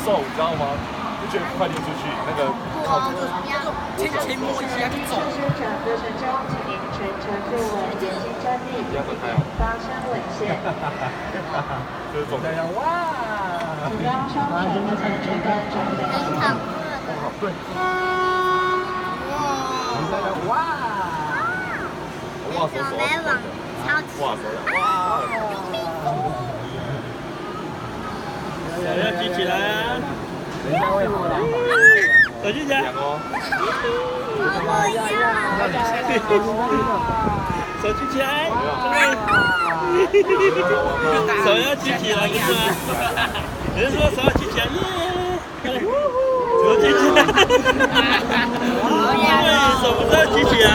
瘦，你知道吗？就觉得快点出去，那个靠着轻摸一下就走。不要走开哦。就是走这样哇！对。你在那哇！哇手手。哇手哇！手要举起来啊！等一下会好的。手举起来。手举起来。手要举起来，不是吗？有人说手要举起来，耶！手举起来。对，手不是要举起来。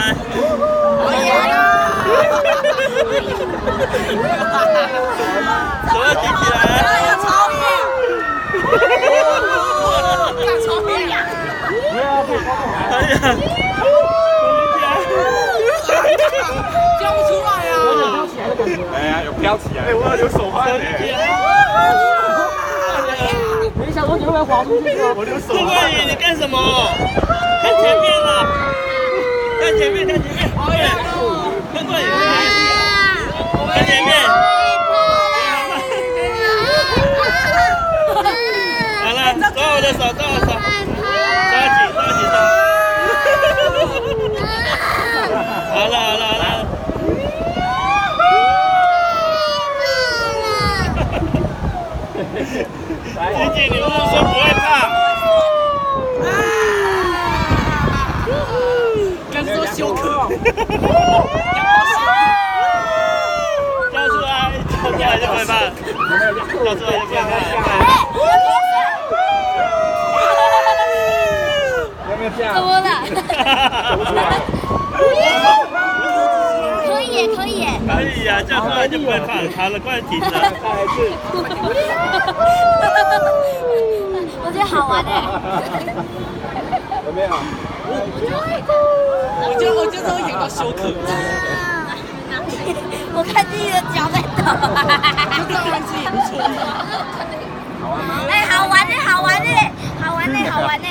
手要举起来。哎呀！叫不出来啊！哎呀，有飘起来！哎，我要流手汗哎！没想到你会滑出去吗？我流手杜冠宇，你干什么？看前面了，看前面，看前面！哎呀，杜冠宇，看前面！好了，抓我的手，抓我的手，抓紧，抓紧，抓！好了，好了，好了。姐姐，你不是说不会怕？刚说休克。叫出来，叫出来就不会怕。叫出来就不会怕。有没有这样？怎么了？可以耶，可以耶。可以呀，叫出来就不会怕。好了，快停了。再来一次。我觉得好玩哎。有没有？我就是会演到休克。我看自己的脚在抖。就这样子也不错。哎，好玩呢，好玩呢，好玩呢，好玩呢。